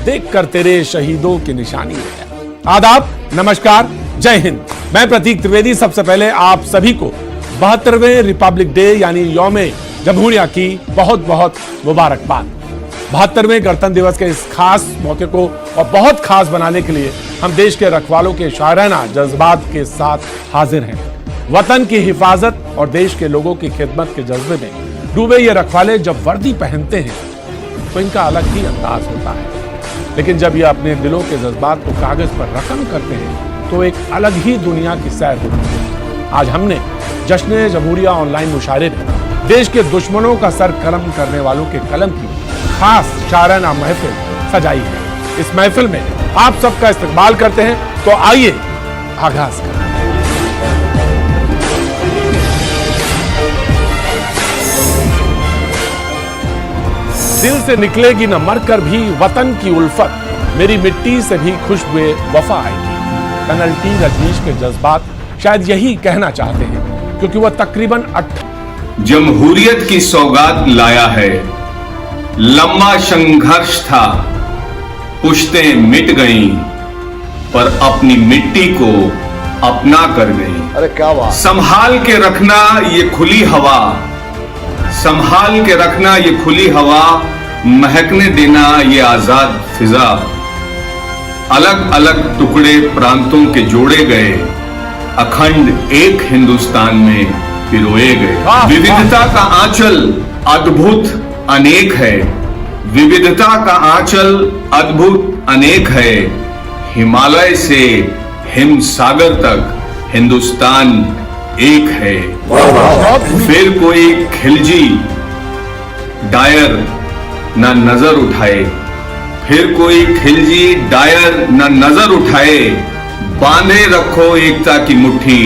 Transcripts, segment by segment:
देखकर तेरे शहीदों की निशानी है। आदाब, नमस्कार, जय हिंद। मैं प्रतीक त्रिवेदी। सबसे पहले आप सभी को 72वें रिपब्लिक डे यानी यौमे जमहूरिया की बहुत बहुत मुबारकबाद। 72वें गणतंत्र दिवस के इस खास मौके को और बहुत खास बनाने के लिए हम देश के रखवालों के शायराना जज्बात के साथ हाजिर हैं। वतन की हिफाजत और देश के लोगों की खिदमत के जज्बे में डूबे ये रखवाले जब वर्दी पहनते हैं तो इनका अलग ही अंदाज होता है, लेकिन जब ये अपने दिलों के जज्बात को कागज पर रकम करते हैं तो एक अलग ही दुनिया की सैर होती है। आज हमने जश्न जमहूरिया ऑनलाइन मुशायरे में देश के दुश्मनों का सर कलम करने वालों के कलम की खास शायराना महफिल सजाई है। इस महफिल में आप सबका इस्तकबाल करते हैं, तो आइए आगाज करें। दिल से निकलेगी न मरकर भी वतन की उल्फत, मेरी मिट्टी से भी खुशबू वफा आएगी। कर्नल टी रजनीश के जज्बात शायद यही कहना चाहते हैं, क्योंकि वह तकरीबन जमहूरियत की सौगात लाया है। लंबा संघर्ष था, पुश्तें मिट गईं, पर अपनी मिट्टी को अपना कर गईं। अरे क्या बात। संभाल के रखना ये खुली हवा, संभाल के रखना ये खुली हवा, महकने देना ये आजाद फिजा। अलग अलग टुकड़े प्रांतों के जोड़े गए, अखंड एक हिंदुस्तान में पिरोए गए। विविधता का आंचल अद्भुत अनेक है, विविधता का आंचल अद्भुत अनेक है। हिमालय से हिम सागर तक हिंदुस्तान एक है। फिर कोई खिलजी डायर न नजर उठाए, फिर कोई खिलजी डायर न नजर उठाए। बांधे रखो एकता की मुट्ठी,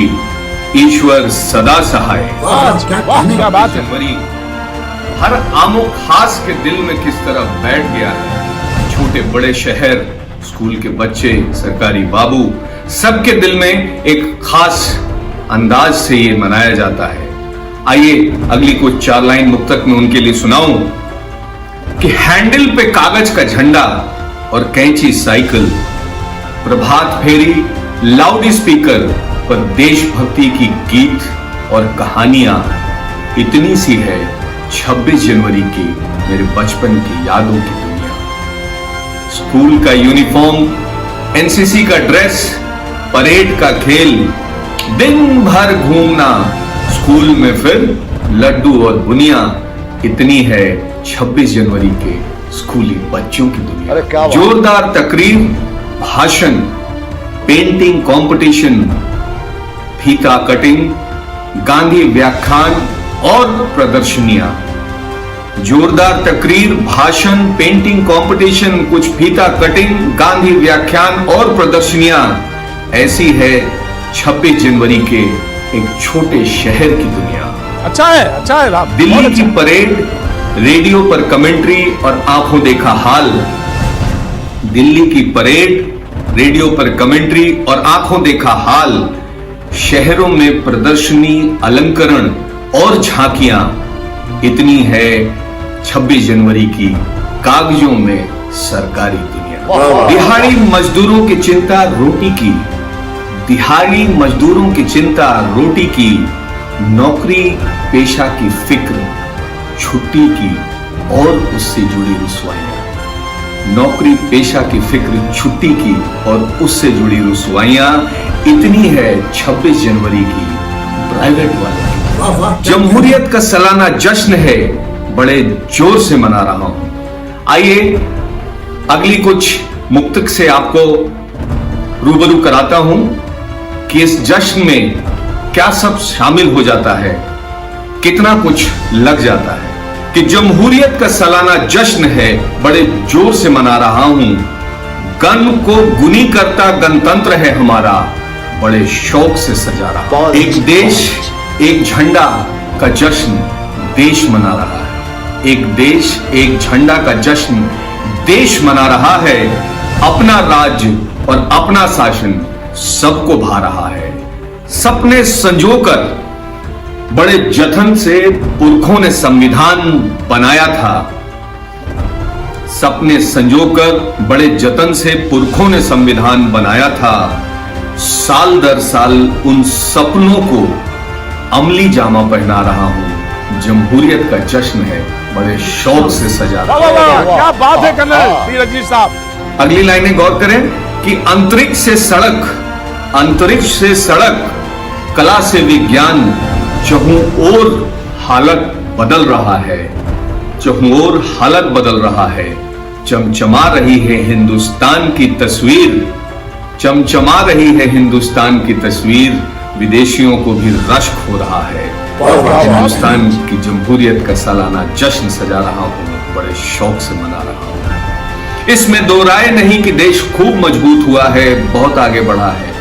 ईश्वर सदा सहाय। क्या बात है। हर आमो खास के दिल में किस तरह बैठ गया है। छोटे बड़े शहर, स्कूल के बच्चे, सरकारी बाबू, सबके दिल में एक खास अंदाज से ये मनाया जाता है। आइए अगली कुछ 4 लाइन मुक्तक में उनके लिए सुनाऊं कि हैंडल पे कागज का झंडा और कैंची साइकिल, प्रभात फेरी लाउड स्पीकर पर देशभक्ति की गीत और कहानियां इतनी सी है 26 जनवरी की मेरे बचपन की यादों की दुनिया। स्कूल का यूनिफॉर्म, एनसीसी का ड्रेस, परेड का खेल, दिन भर घूमना, स्कूल में फिर लड्डू और बुनिया, इतनी है 26 जनवरी के स्कूली बच्चों की दुनिया। जोरदार तकरीर, भाषण, पेंटिंग कंपटीशन, फीता कटिंग, गांधी व्याख्यान और प्रदर्शनियां। जोरदार तकरीर, भाषण, पेंटिंग कंपटीशन, कुछ फीता कटिंग, गांधी व्याख्यान और प्रदर्शनियां, ऐसी है 26 जनवरी के एक छोटे शहर की दुनिया। अच्छा है। दिल्ली की परेड, रेडियो पर कमेंट्री और आंखों देखा हाल। दिल्ली की परेड, रेडियो पर कमेंट्री और आंखों देखा हाल। शहरों में प्रदर्शनी, अलंकरण और झांकियां, इतनी है 26 जनवरी की कागजों में सरकारी दुनिया। दिहाड़ी मजदूरों की चिंता रोटी की, दिहाड़ी मजदूरों की चिंता रोटी की, नौकरी पेशा की फिक्र छुट्टी की और उससे जुड़ी रुसवाइयां। नौकरी पेशा की फिक्र छुट्टी की और उससे जुड़ी रुसवाइयां, इतनी है 26 जनवरी की प्राइवेट वालों की। जमहूरियत का सालाना जश्न है, बड़े जोर से मना रहा हूं। आइए अगली कुछ मुक्तक से आपको रूबरू कराता हूं कि इस जश्न में क्या सब शामिल हो जाता है, कितना कुछ लग जाता है। कि जमहूरियत का सालाना जश्न है, बड़े जोर से मना रहा हूं। गन को गुनी करता गणतंत्र है हमारा, बड़े शौक से सजा रहा। एक देश एक झंडा का जश्न देश मना रहा है। एक देश एक झंडा का जश्न देश मना रहा है। अपना राज्य और अपना शासन सबको भा रहा है। सपने संजोकर बड़े जतन से पुरखों ने संविधान बनाया था। सपने संजोकर बड़े जतन से पुरखों ने संविधान बनाया था। साल दर साल उन सपनों को अमली जामा पहना रहा हूं। जमहूरियत का जश्न है, बड़े शौक से सजा रहा वाह, वाह, हूं। वाह, क्या बात है कर्नल टी रजनीश साहब। अगली लाइनें गौर करें कि अंतरिक्ष से सड़क, कला से विज्ञान, चहुं ओर हालत बदल रहा है, चहुं ओर हालत बदल रहा है। चमचमा रही है हिंदुस्तान की तस्वीर, चमचमा रही है हिंदुस्तान की तस्वीर, विदेशियों को भी रश्क हो रहा है। हिंदुस्तान की जमहूरियत का सालाना जश्न सजा रहा हूं, बड़े शौक से मना रहा हूं। इसमें दो राय नहीं कि देश खूब मजबूत हुआ है, बहुत आगे बढ़ा है।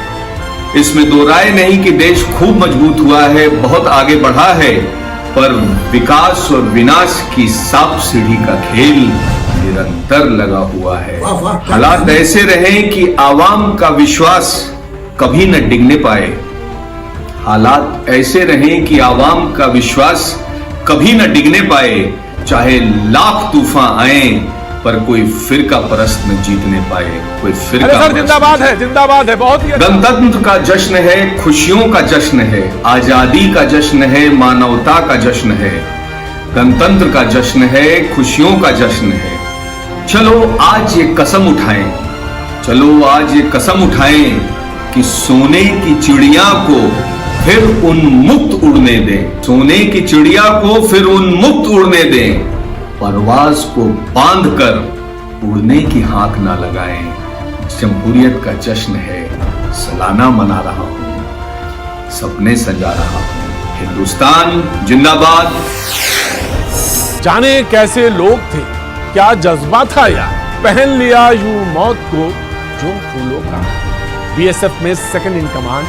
इसमें दो राय नहीं कि देश खूब मजबूत हुआ है, बहुत आगे बढ़ा है। पर विकास और विनाश की सांप सीढ़ी का खेल निरंतर लगा हुआ है। हालात ऐसे रहे कि आवाम का विश्वास कभी न डिगने पाए। हालात ऐसे रहें कि आवाम का विश्वास कभी न डिगने पाए। चाहे लाख तूफान आए, पर कोई फिरका परस्त न जीतने पाए। कोई फिरका सर जिंदाबाद है, बहुत ही अच्छा। गणतंत्र का जश्न है, खुशियों का जश्न है, आजादी का जश्न है, मानवता का जश्न है। गणतंत्र का जश्न है, खुशियों का जश्न है। चलो आज ये कसम उठाएं कि सोने की चिड़िया को फिर उन्मुक्त उड़ने दें, सोने की चिड़िया को फिर उन्मुक्त उड़ने दें। परवाज को बांधकर उड़ने की हाक ना लगाएं। जमहूरियत का जश्न है, सालाना मना रहा हूं, सपने सजा रहा हूं। हिंदुस्तान जिंदाबाद। जाने कैसे लोग थे, क्या जज्बा था यार, पहन लिया यूं मौत को जो फूलों का। बीएसएफ में second in command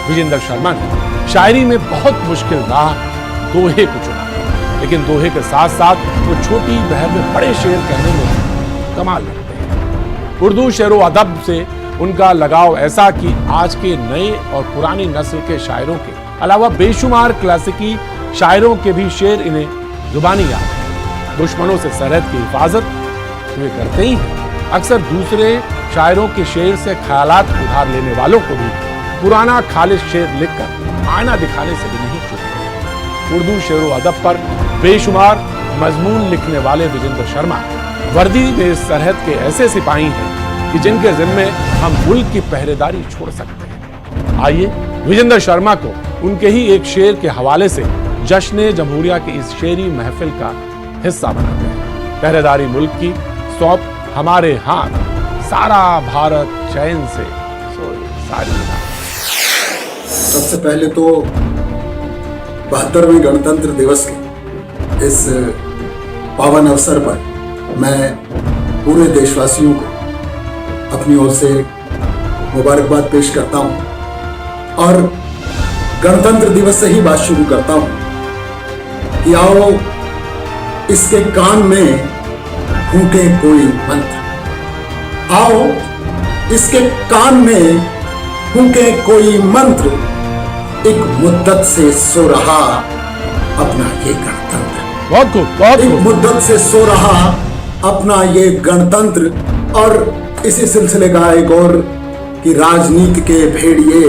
Vijendra Sharma ने शायरी में बहुत मुश्किल राह दोहे को चुना, लेकिन दोहे के साथ साथ वो छोटी बहर में बड़े शेर कहने में कमाल रखते हैं। उर्दू शेरो अदब से उनका लगाव ऐसा कि आज के नए और पुरानी नस्ल के शायरों के अलावा बेशुमार क्लासिकी शायरों के भी शेर इन्हें जुबानी याद है। दुश्मनों से सरहद की हिफाजत वे करते ही हैं। अक्सर दूसरे शायरों के शेर से ख्यालात उधार लेने वालों को भी पुराना खालिश शेर लिखकर आईना दिखाने से भी नहीं चूकते। उर्दू शेरो अदब पर बेशुमार मजमून लिखने वाले विजेंद्र शर्मा वर्दी में सरहद के ऐसे सिपाही हैं कि जिनके जिम्मे हम मुल्क की पहरेदारी छोड़ सकते हैं। आइए विजेंद्र शर्मा को उनके ही एक शेर के हवाले से जश्न जमहूरिया की इस शेरी महफिल का हिस्सा बनाते हैं। पहरेदारी मुल्क की सौंप हमारे हाथ, सारा भारत चैन से सोए सारी रात। सबसे पहले तो 72वें गणतंत्र दिवस के इस पावन अवसर पर मैं पूरे देशवासियों को अपनी ओर से मुबारकबाद पेश करता हूं और गणतंत्र दिवस से ही बात शुरू करता हूं कि आओ इसके कान में फूंके कोई मंत्र, आओ इसके कान में फूंके कोई मंत्र, एक मुद्दत से सो रहा अपना ये गणतंत्र। बहुत खूब। एक मुद्दत से सो रहा अपना ये गणतंत्र। और इसी सिलसिले का एक और कि राजनीति के भेड़िए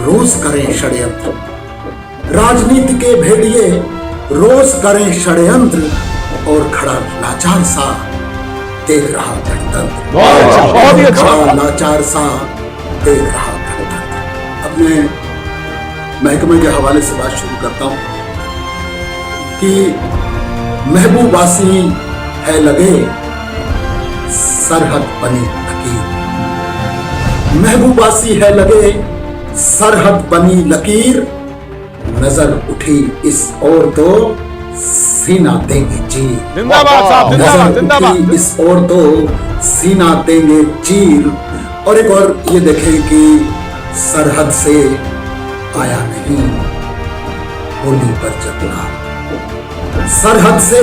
रोज करें षड्यंत्र, राजनीति के भेड़िए रोज करें षड्यंत्र और खड़ा लाचार सा देख रहा गणतंत्र। बहुत ही अच्छा। लाचार सा देख रहा गणतंत्र। अपने महकमे के हवाले से बात शुरू करता हूं कि महबूबासी है लगे सरहद बनी लकीर, महबूबासी है लगे सरहद बनी लकीर, नजर उठी इस ओर तो सीना देंगे चीर। जिंदाबाद साहब, जिंदाबाद, नजर जिंदाबाद। उठी इस ओर तो सीना देंगे चीर। और एक और ये देखें कि सरहद से आया नहीं होली पर जब लाल, सरहद से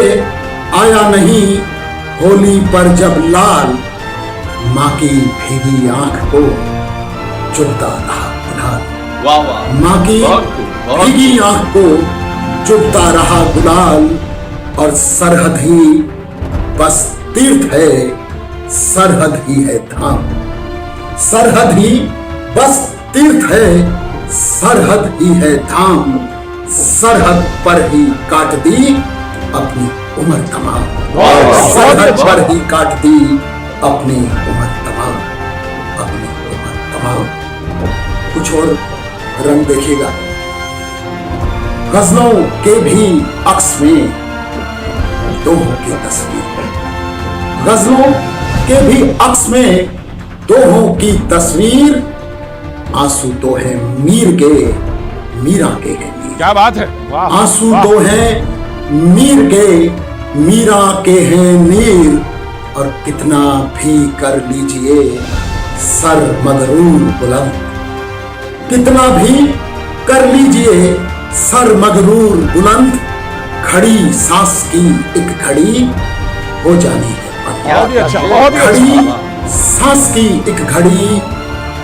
आया नहीं होली पर जब लाल, माँ की भीगी आंख को चुभता रहा गुलाल, वाह वाह, माँ की बहुत खूब, बहुत भीगी आंख को चुभता रहा गुलाल, और सरहद ही बस तीर्थ है, सरहद ही है धाम। सरहद ही बस तीर्थ है, सरहद ही है धाम। सरहद पर ही काट दी अपनी उम्र तमाम। सरहद पर ही काट दी अपनी उम्र तमाम, अपनी उम्र तमाम। कुछ और रंग देखिएगा। गजलों के भी अक्स में दोहों की तस्वीर। गजलों के भी अक्स में दोहों की तस्वीर। आंसू तो है मीर के, मीरा के है नीर। क्या बात है, वाह। आंसू तो है मीर के, मीरा के हैं नीर। और कितना भी कर लीजिए सर मगरूर बुलंद। कितना भी कर लीजिए सर मगरूर बुलंद। खड़ी सांस की एक घड़ी हो जानी है बंद। बहुत ही अच्छा, बहुत ही खड़ी अच्छा। सांस की एक घड़ी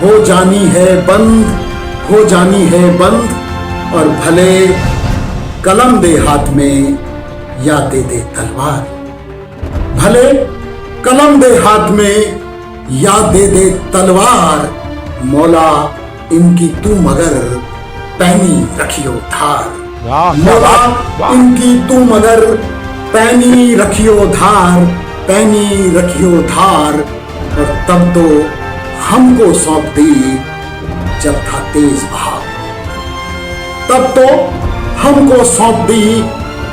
हो जानी है बंद, हो जानी है बंद। और भले कलम दे हाथ में या दे दे तलवार। भले कलम दे हाथ में या दे दे तलवार। मौला इनकी तू मगर पैनी रखियो धार। वाह, क्या मौला बात, वाह। इनकी तू मगर पैनी रखियो धार, पैनी रखियो धार। और तब तो हमको सौंप दी जब था तेज बहाव। तब तो हमको सौंप दी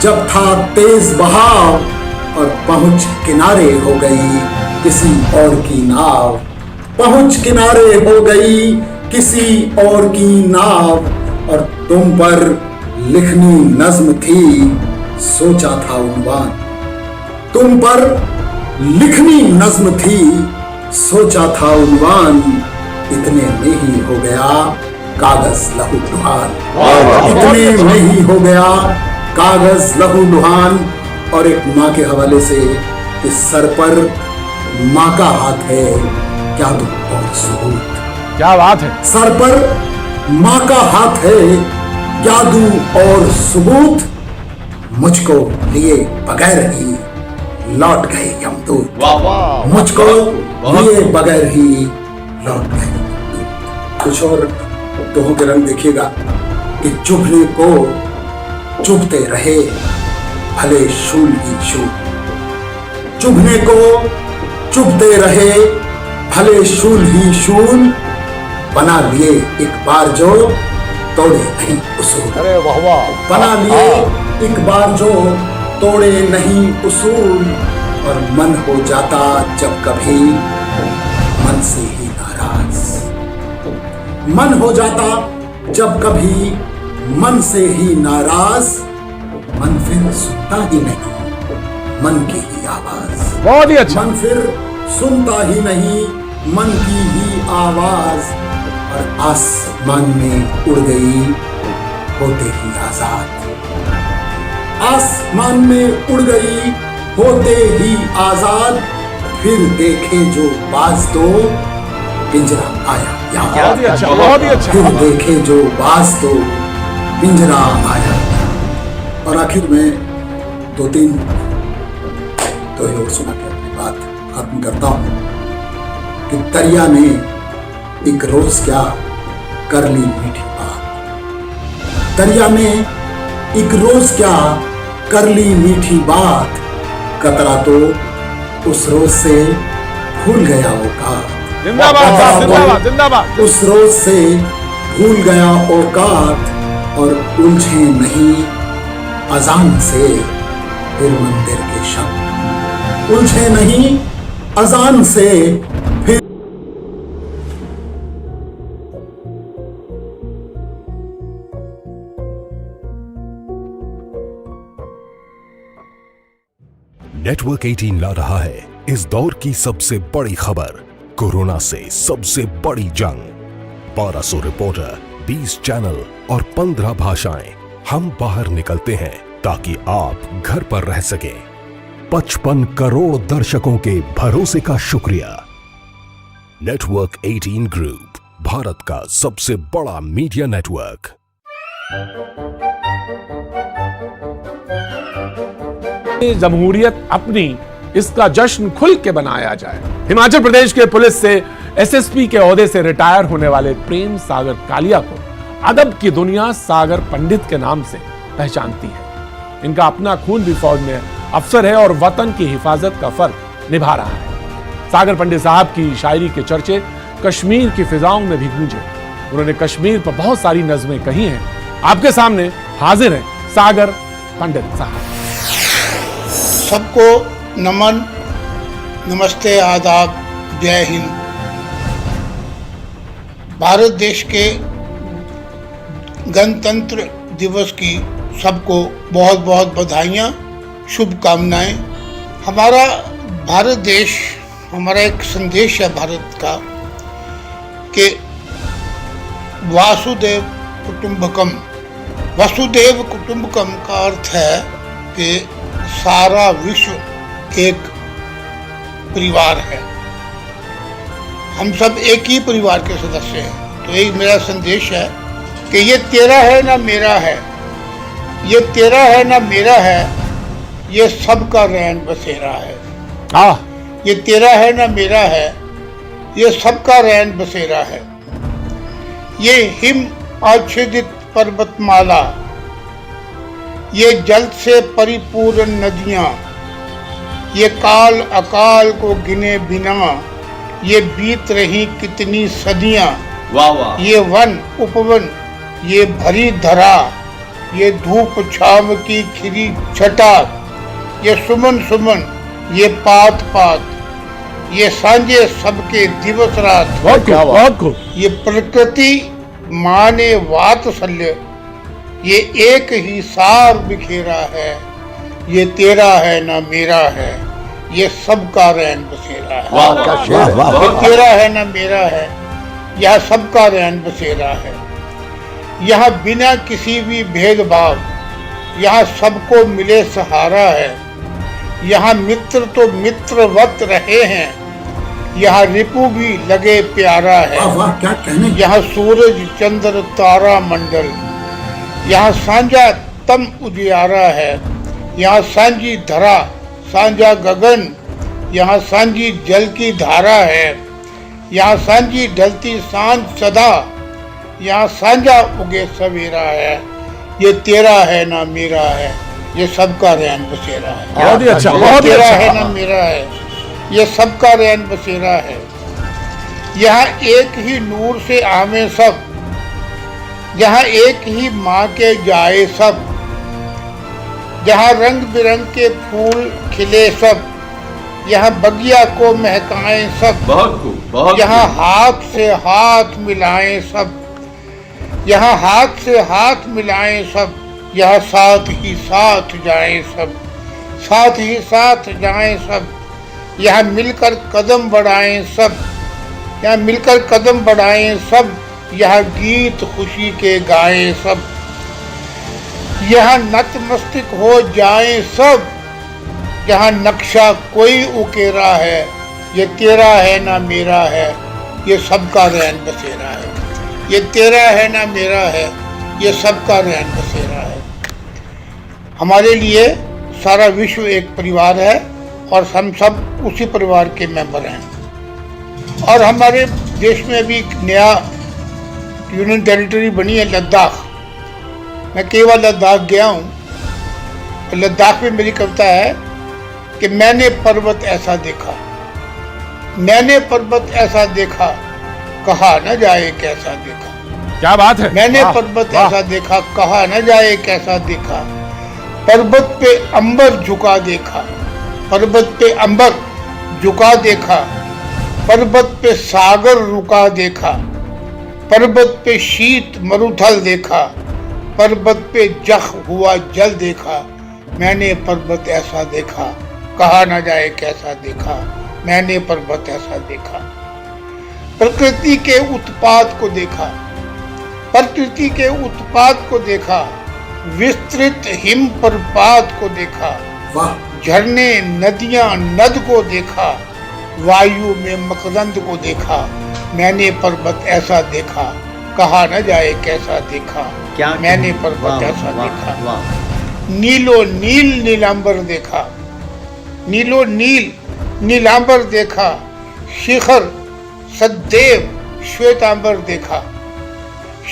जब था तेज बहाव। और पहुंच किनारे हो गई किसी और की नाव। पहुंच किनारे हो गई किसी और की नाव। और तुम पर लिखनी नज्म थी सोचा था उन्वान। तुम पर लिखनी नज्म थी सोचा था उन्वान। इतने में ही हो गया कागज लहू लुहान। इतने में ही हो गया कागज लहू लुहान। और एक माँ के हवाले से कि सर पर माँ का हाथ है क्या तुम और सबूत। क्या बात है। सर पर माँ का हाथ है क्या दूं और सबूत। मुझको लिए बगैर ही लौट गए यमदूत। मुझको लिए बगैर ही लौट गए यमदूत। कुछ और दोहों के रंग देखिएगा कि चुभने को चुभते रहे भले शूल ही शूल। चुभने को चुभते रहे भले शूल ही शूल। बना लिए एक बार जो तोड़े नहीं उसूल। अरे वाह वाह। बना लिए एक बार जो तोड़े नहीं उसूल। और मन हो जाता जब कभी मन से ही नाराज। मन हो जाता जब कभी मन से ही नाराज। मन फिर सुनता ही नहीं मन की ही आवाज। बहुत ही अच्छा। मन फिर सुनता ही नहीं मन की ही आवाज। और आसमान में उड़ गई होते ही आजाद। आसमान में उड़ गई होते ही आजाद। फिर देखे जो बाज तो पिंजरा आया यहाँ। बहुत ही अच्छा, बहुत ही अच्छा। फिर देखे जो बाज तो पिंजरा आया। और आखिर में दो तीन तो और सुना के अपनी बात खत्म करता हूं कि दरिया ने एक रोज क्या कर ली मीठी बात। दरिया ने एक रोज क्या कर ली मीठी बात। कतरा तो उस रोज से भूल गया औकात। जिंदाबाद साहब, जिंदाबाद जिंदाबाद। उस रोज से भूल गया औकात। और उलझे नहीं अजान से फिर मंदिर के शब्द। उलझे नहीं अजान से फिर। नेटवर्क 18 ला रहा है इस दौर की सबसे बड़ी खबर, कोरोना से सबसे बड़ी जंग। 1200 रिपोर्टर, 20 चैनल और 15 भाषाएं। हम बाहर निकलते हैं ताकि आप घर पर रह सकें। 55 करोड़ दर्शकों के भरोसे का शुक्रिया। नेटवर्क 18 ग्रुप, भारत का सबसे बड़ा मीडिया नेटवर्क। जमहूरियत अपनी, इसका जश्न खुल के बनाया जाए। हिमाचल प्रदेश के पुलिस से एसएसपी के ओहदे से रिटायर होने वाले प्रेम सागर कालिया को अदब की दुनिया सागर पंडित के नाम से पहचानती है। इनका अपना खून भी फौज में अफसर है और वतन की हिफाजत का फर्ज निभा रहा है। सागर पंडित साहब की शायरी के चर्चे कश्मीर की फिजाओं में भी गूंजे। उन्होंने कश्मीर पर बहुत सारी नज़में कही हैं। आपके सामने हाजिर है सागर पंडित साहब। सबको नमन, नमस्ते, आदाब, जय हिंद। भारत देश के गणतंत्र दिवस की सबको बहुत बहुत बधाइयाँ, शुभकामनाएं। हमारा भारत देश, हमारा एक संदेश है भारत का कि वासुदेव कुटुंबकम। वसुदेव कुटुंबकम का अर्थ है कि सारा विश्व एक परिवार है, हम सब एक ही परिवार के सदस्य हैं। तो एक मेरा संदेश है कि ये तेरा है ना मेरा है, ये तेरा है ना मेरा है, ये सबका रैन बसेरा है। ये तेरा है ना मेरा है, ये सबका रैन बसेरा है। ये हिम आच्छादित पर्वतमाला, ये जल से परिपूर्ण नदियाँ, ये काल अकाल को गिने बिना, ये बीत रही कितनी सदियाँ। वाह वाह। ये वन उपवन, ये भरी धरा, ये धूप छाव की खिली छटा, ये सुमन सुमन, ये पात पात, ये सांझे सबके दिवस रात। बहुत खूब। ये प्रकृति माने वात्सल्य, ये एक ही सार बिखेरा है। ये तेरा है ना मेरा है, ये सबका रैन बसेरा है। वाह क्या शेर है। ये तेरा है ना मेरा है, यह सबका रैन बसेरा है। यहाँ बिना किसी भी भेदभाव, यहाँ सबको मिले सहारा है। यहाँ मित्र तो मित्रवत रहे हैं, यहाँ रिपु भी लगे प्यारा है। वाह वाह, क्या कहने। यहाँ सूरज चंद्र तारा मंडल, यहाँ सांझा तम उजियारा है। यहाँ सांझी धरा सांझा गगन, यहाँ सांझी जल की धारा है। यहाँ सांझी ढलती सांझ सदा, यहाँ सांझा उगे सवेरा है। ये तेरा है ना मेरा है, ये सबका रैन बसेरा है। बहुत ही अच्छा, ये बहुत ही तेरा अच्छा। है ना मेरा है, ये सबका रैन बसेरा है। यहाँ एक ही नूर से आवे सब, जहाँ एक ही माँ के जाए सब, जहाँ रंग बिरंग के फूल खिले सब, यहाँ बगिया को महकाएं सब। बहुत खूब, बहुत यहाँ खूब। हाथ से हाथ मिलाएं सब, यहाँ हाथ से हाथ मिलाएं सब, यहाँ साथ ही साथ जाएं सब, साथ ही साथ जाएं सब। यहाँ मिलकर कदम बढ़ाएं सब, यहाँ मिलकर कदम बढ़ाएं सब। यहाँ गीत खुशी के गाएं सब, यहाँ नतमस्तक हो जाएं सब। यहाँ नक्शा कोई उकेरा है, ये तेरा है ना मेरा है, ये सबका रैन बसेरा है। ये तेरा है ना मेरा है, ये सबका रैन बसेरा है। हमारे लिए सारा विश्व एक परिवार है और हम सब उसी परिवार के मेंबर हैं। और हमारे देश में भी एक नया यूनियन टेरिटरी बनी है, लद्दाख। मैं कई बार लद्दाख गया हूँ। तो लद्दाख में मेरी कविता है कि मैंने पर्वत ऐसा देखा, मैंने पर्वत ऐसा देखा, कहा न जाए कैसा देखा। क्या बात है। मैंने वाह, पर्वत वाह। ऐसा देखा, कहा न जाए कैसा देखा। पर्वत पे अंबर झुका देखा, पर्वत पे अंबर झुका देखा। पर्वत पे सागर रुका देखा, पर्वत पे शीत मरुथल देखा। पर्वत पे जख हुआ जल देखा। मैंने पर्वत ऐसा देखा, कहा न जाए कैसा देखा। मैंने पर्वत ऐसा देखा। प्रकृति के उत्पात को देखा, प्रकृति के उत्पात को देखा। विस्तृत हिम प्रपात को देखा। वाह। झरने नदियां नद को देखा। वायु में मकरंद को देखा। मैंने पर्वत ऐसा देखा, कहा न जाए कैसा देखा। क्या मैंने पर्वत वाह, ऐसा वाह, देखा। वाह। नीलो नील नीलांबर देखा। नीलो नील नीलांबर देखा, शिखर सदैव श्वेतांबर देखा,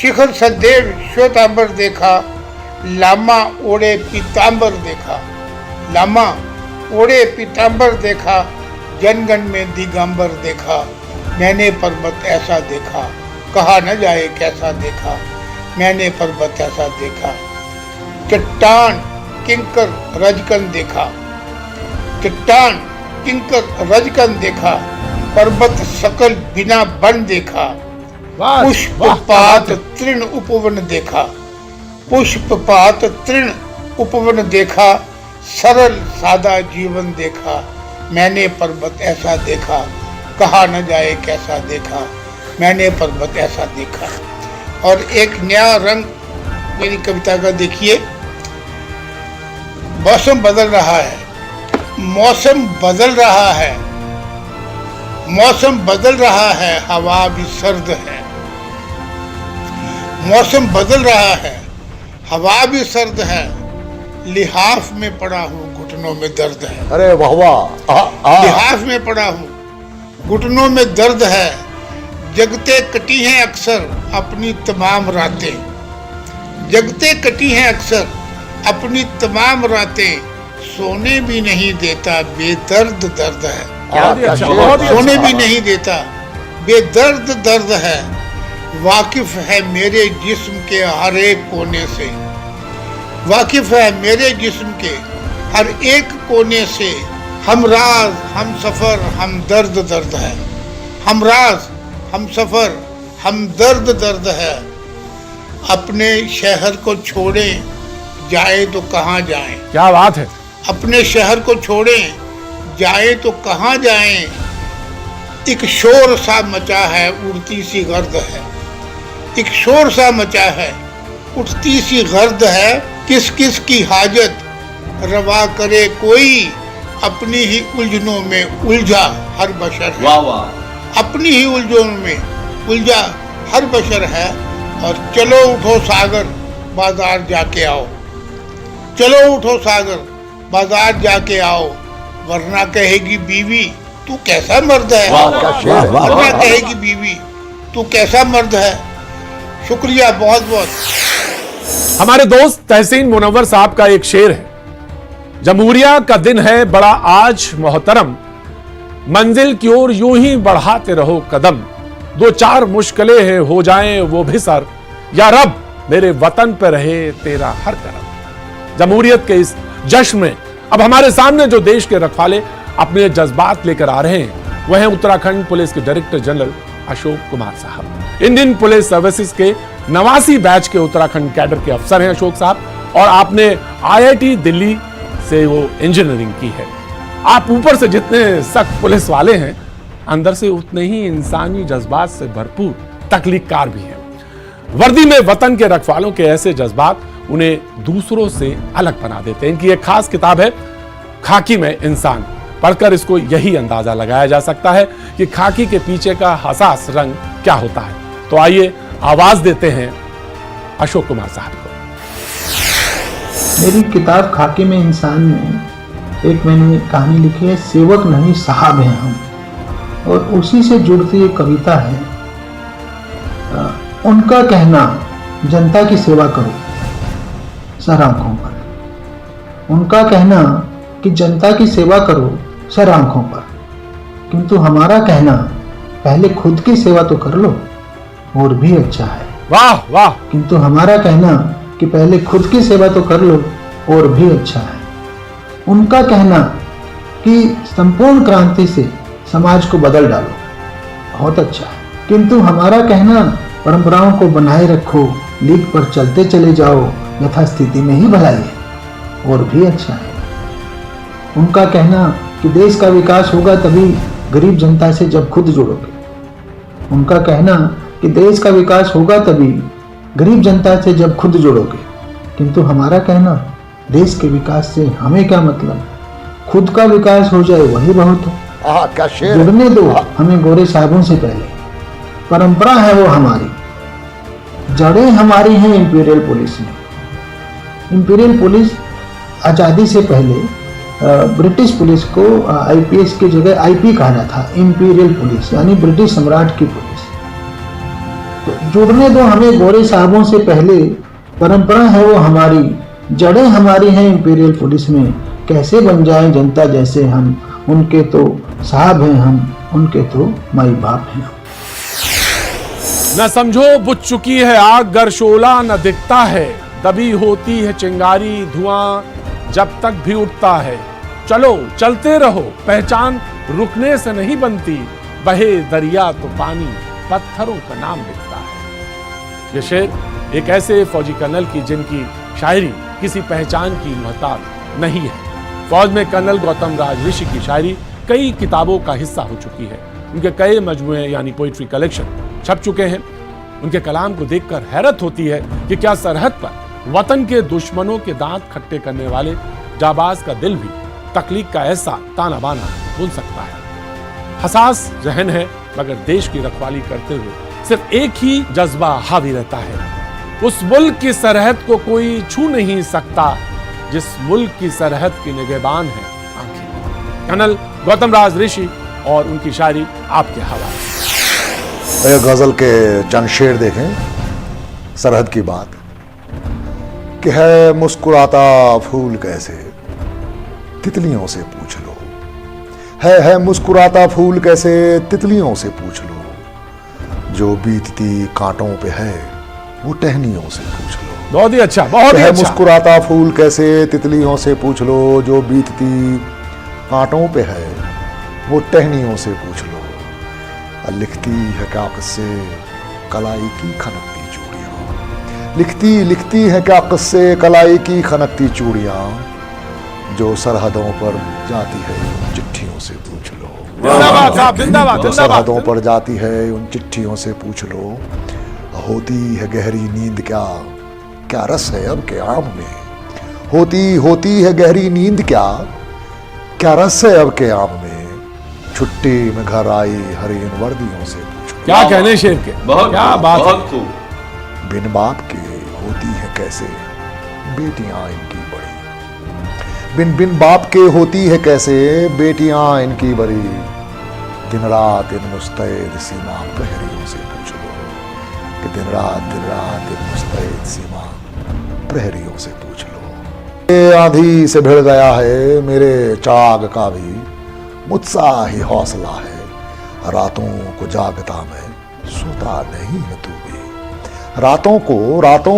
शिखर सदैव श्वेतांबर देखा, लामा ओढ़े पीतांबर देखा, लामा ओढ़े पीतांबर देखा, जनगण में दिगंबर देखा, मैंने पर्वत ऐसा देखा, कहा न जाए कैसा देखा, मैंने पर्वत ऐसा देखा, चट्टान किंकर रजकन देखा, चट्टान किंकर रजकन देखा, पर्वत सकल बिना बन देखा, पुष्पपात तृण उपवन देखा, पुष्पपात तृण उपवन देखा, सरल सादा जीवन देखा, मैंने पर्वत ऐसा देखा, कहा न जाए कैसा देखा, मैंने पर्वत ऐसा देखा। और एक नया रंग मेरी कविता का देखिए, मौसम बदल रहा है, मौसम बदल रहा है, मौसम बदल रहा है, हवा भी सर्द है, मौसम बदल रहा है, हवा भी सर्द है, लिहाफ में पड़ा हूँ घुटनों में दर्द है। अरे वाह वाह, लिहाफ में पड़ा हूँ घुटनों में दर्द है, जगते कटी हैं अक्सर अपनी तमाम रातें, जगते कटी हैं अक्सर अपनी तमाम रातें, सोने भी नहीं देता बेदर्द दर्द है, सोने भी नहीं देता बेदर्द दर्द है, वाकिफ है मेरे जिस्म के हर एक कोने से, वाकिफ है मेरे जिस्म के हर एक कोने से, हम राज हम सफर हम दर्द दर्द है, हम राज हम सफर हम दर्द दर्द है, अपने शहर को छोड़ें जाए तो कहाँ जाएं, क्या बात है, अपने शहर को छोड़ें जाए तो कहाँ जाएं, एक शोर सा मचा है उड़ती सी गर्द है, एक शोर सा मचा है उठती सी गर्द है, किस किस की हाजत रवा करे कोई, अपनी ही उलझनों में उलझा हर बशर है, वाह वाह, अपनी ही उलझनों में उलझा हर बशर है। और चलो उठो सागर बाजार जाके आओ, चलो उठो सागर बाजार जाके आओ, वरना कहेगी बीवी तू कैसा मर्द है, वरना कहेगी बीवी तू कैसा मर्द है। शुक्रिया बहुत बहुत। हमारे दोस्त तहसीन मुनव्वर साहब का एक शेर है, जमहूरिया का दिन है बड़ा आज मोहतरम, मंजिल की ओर यूं ही बढ़ाते रहो कदम, दो चार मुश्किलें हैं हो जाएं वो भी सर, या रब मेरे वतन पे रहे तेरा हर करम। जमहूरियत के इस जश्न में अब हमारे सामने जो देश के रखवाले अपने जज्बात लेकर आ रहे हैं वह है उत्तराखंड पुलिस के डायरेक्टर जनरल अशोक कुमार साहब। इंडियन पुलिस सर्विसेज के 89 बैच के उत्तराखंड कैडर के अफसर हैं अशोक साहब, और आपने IIT दिल्ली से वो इंजीनियरिंग की है। आप ऊपर से जितने सख्त पुलिस वाले हैं, अंदर से उतने ही इंसानी जज्बात से भरपूर तख्लीककार भी हैं। वर्दी में वतन के रखवालों के ऐसे जज्बात उन्हें दूसरों से अलग बना देते हैं। इनकी एक खास किताब है खाकी में इंसान, पढ़कर इसको यही अंदाजा लगाया जा सकता है कि खाकी के पीछे का हसास रंग क्या होता है। तो आइए आवाज देते हैं अशोक कुमार साहब को। मेरी किताब खाकी में इंसान में एक मैंने कहानी लिखी है, सेवक नहीं साहब हैं हम, और उसी से जुड़ती एक कविता है। उनका कहना जनता की सेवा करो सर आंखों पर, उनका कहना कि जनता की सेवा करो सर आंखों पर, किंतु हमारा कहना पहले खुद की सेवा तो कर लो और भी अच्छा है। वाह वाह। किंतु हमारा कहना कि पहले खुद की सेवा तो कर लो और भी अच्छा है। उनका कहना कि संपूर्ण क्रांति से समाज को बदल डालो बहुत अच्छा है, किंतु हमारा कहना परंपराओं को बनाए रखो, लीक पर चलते चले जाओ, यथास्थिति में ही भलाई है और भी अच्छा है। उनका कहना कि देश का विकास होगा तभी गरीब जनता से जब खुद जुड़ोगे, उनका कहना कि देश का विकास होगा तभी गरीब जनता से जब खुद जुड़ोगे, किंतु हमारा कहना देश के विकास से हमें क्या मतलब, खुद का विकास हो जाए वही बहुत है। क्या शेर। जुड़ने दो हमें गोरे साहबों से पहले, परंपरा है वो हमारी, जड़ें हमारी हैं इंपीरियल पुलिस में। इंपीरियल पुलिस आज़ादी से पहले ब्रिटिश पुलिस को आईपीएस की जगह आईपी कहना था, इंपीरियल पुलिस, यानी ब्रिटिश सम्राट की पुलिस। तो जुड़ने दो हमें गोरे साहबों से पहले, परंपरा है वो हमारी, जड़ें हमारी हैं इंपीरियल पुलिस में, कैसे बन जाएं जनता जैसे हम, उनके तो साहब हैं हम, उनके तो माई बाप हैं। न समझो बुझ चुकी है आग, गर शोला न दिखता है, दबी होती है चिंगारी, धुआं जब तक भी उठता है। चलो चलते रहो, पहचान रुकने से नहीं बनती, बहे दरिया तो पानी पत्थरों का नाम लिखता है। ये शेर एक ऐसे फौजी कर्नल की जिनकी शायरी किसी पहचान की मोहताज नहीं है। फौज में कर्नल गौतम राज ऋषि की शायरी कई किताबों का हिस्सा हो चुकी है। उनके कई मजमूए यानी पोइट्री कलेक्शन छप चुके हैं। उनके कलाम को देखकर हैरत होती है कि क्या सरहद पर वतन के दुश्मनों के दांत खट्टे करने वाले जाबाज का दिल भी तकलीफ का ऐसा ताना बाना बुन सकता है। हसास जहन है, मगर देश की रखवाली करते हुए सिर्फ एक ही जज्बा हावी रहता है, उस मुल्क की सरहद को कोई छू नहीं सकता, जिस मुल्क की सरहद की निगहबान है आंखें। कर्नल गौतम राज ऋषि और उनकी शायरी आपके हवाले। गजल के चंद शेर देखें। सरहद की बात कि है मुस्कुराता फूल कैसे, तितलियों से पूछ लो। है मुस्कुराता फूल कैसे, तितलियों से पूछ लो। जो बीतती कांटों पे है वो टहनियों से पूछ लो। बहुत ही अच्छा, बहुत ही है अच्छा। मुस्कुराता फूल कैसे, तितलियों से पूछ लो। जो बीतती कांटों पे है वो टहनियों से पूछ लो। लिखती है क्या किस्से कलाई की खनकती चूड़ियाँ, लिखती है क्या किस्से कलाई की खनकती चूड़ियाँ। जो सरहदों पर जाती है उन चिट्ठियों से पूछ लो। जिंदाबाद साहब, जिंदाबाद, जो जिंदाबाद। सरहदों पर जाती है उन चिट्ठियों से पूछ लो। होती है गहरी नींद क्या रस है अब के आम में। होती है गहरी नींद क्या रस है अब के आम में। छुट्टी में घर आई हरीन वर्दियों से पूछो। क्या कहने शेर के, बहुत क्या खूब, बात बहुत है। खूब। बिन बाप के होती है कैसे बेटियां इनकी बड़ी। बिन बाप के होती है कैसे बेटियां इनकी बड़ी। दिन रात इन मुस्तैद सीमा प्रहरियों से पूछ लो। कि दिन रात इन मुस्तैद सीमा प्रहरियों से पूछ लो। ये आंधी से भिड़ गया है मेरे चाग का भी मुझसा ही हौसला है। रातों को जागता मैं सोता नहीं है तू भी। रातों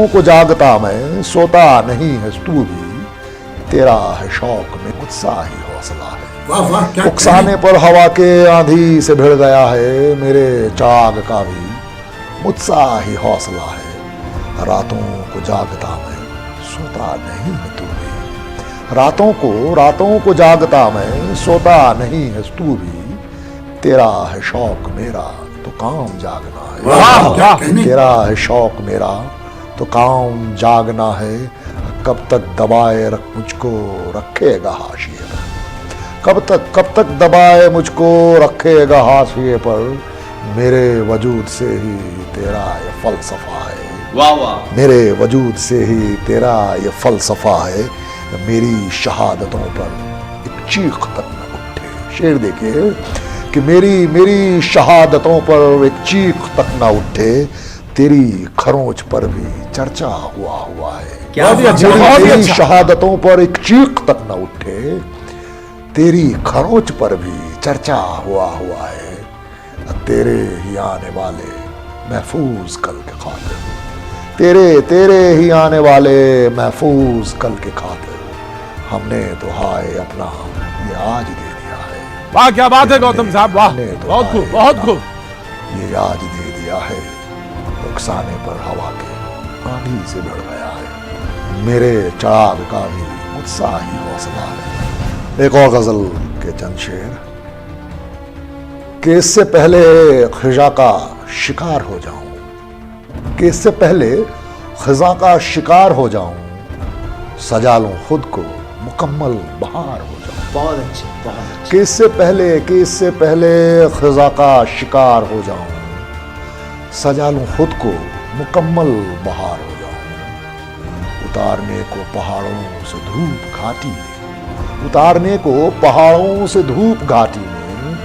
को जागता मैं सोता नहीं है तू भी। तेरा है शौक में मुझसा ही हौसला है। वाह वाह, क्या उकसाने पर हवा के आंधी से भिड़ गया है मेरे चाग का भी मुझसा ही हौसला है। रातों को जागता मैं सोता नहीं है तू भी। रातों को जागता मैं सोता नहीं है तू भी। तेरा है शौक मेरा तो काम जागना है। वाह, क्या कहने। तेरा है शौक मेरा तो काम जागना है। कब तक दबाए रख मुझको रखेगा हाशिए पर। कब तक दबाए मुझको रखेगा हाशिए पर। मेरे वजूद से ही तेरा ये फलसफा है। वाह वाह। मेरे वजूद से ही तेरा ये फलसफा है। मेरी शहादतों पर एक चीख तक न उठे। शेर देखिए कि मेरी शहादतों पर एक चीख तक न उठे। तेरी खरोंच पर भी चर्चा हुआ है। बहुत ही अच्छा, बहुत ही मेरी अच्छा। शहादतों पर एक चीख तक न उठे। तेरी खरोंच पर भी चर्चा हुआ है। तेरे ही आने वाले महफूज कल के खातिर। तेरे ही आने वाले महफूज कल के खातिर। हमने तो हाय अपना ये आज दे दिया है। वाह, क्या बात है गौतम साहब, वाह, हमने तो बहुत खूब, हाय बहुत अपना खूब। ये आज दे दिया है। उकसाने पर हवा के आंधी से भिड़ गया है। मेरे चाग का भी मुझसा ही हौसला है। एक और गजल के चंद शेर कि इससे पहले खिजा का शिकार हो जाऊं। कि इससे पहले खिजा का शिकार हो जाऊं। सजा लूं खुद को मुकम्मल बहार हो जाऊं। बहुत अच्छे, बहुत अच्छे। कि इससे पहले खिजा का शिकार हो जाऊं। सजा लूं खुद को मुकम्मल बहार हो जाऊं। उतारने को पहाड़ों से धूप घाटी में उतारने को पहाड़ों से धूप घाटी में,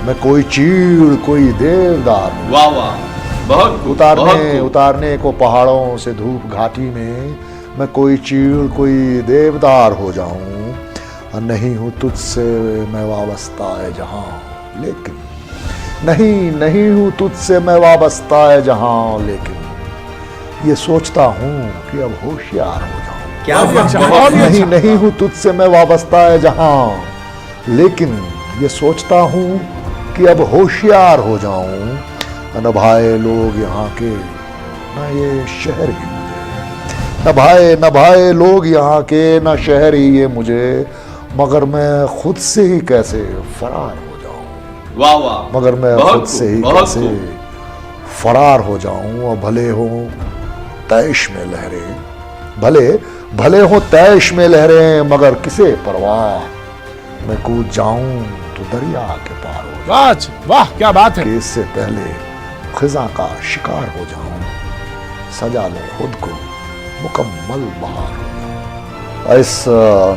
मैं कोई चीड़ कोई देवदार हूं। वाह वाह, बहुत खूब, बहुत खूब। उतारने को पहाड़ों से धूप घाटी में, मैं कोई चीड़ कोई देवदार हो जाऊं। नहीं हूं तुझसे मैं वाबस्ता है जहां, लेकिन नहीं हूं तुझसे मैं वाबस्ता है जहां, लेकिन ये सोचता हूं कि अब होशियार हो जाऊं। क्या बहुत ही अच्छा। नहीं हूं तुझसे मैं वाबस्ता है जहां, लेकिन ये सोचता हूं कि अब होशियार हो जाऊं। न भाए लोग यहाँ के न ये शहर ही मुझे, न भाए लोग यहाँ के न शहर ही ये मुझे, मगर मैं खुद से ही कैसे फरार हो जाऊं। वाह वाह, मगर मैं बहुत खुद से ही खूब, बहुत कैसे खूब। फरार हो जाऊं। और भले हो तैश में लहरें, भले हो तैश में लहरें, मगर किसे परवाह, मैं कूद जाऊं तो दरिया के पार हो जाऊं। वाह वाह, क्या बात है। कि इससे पहले खिजा का शिकार हो जाऊं, सजा लो खुद को मुकम्मल बहार हो जाऊं। इस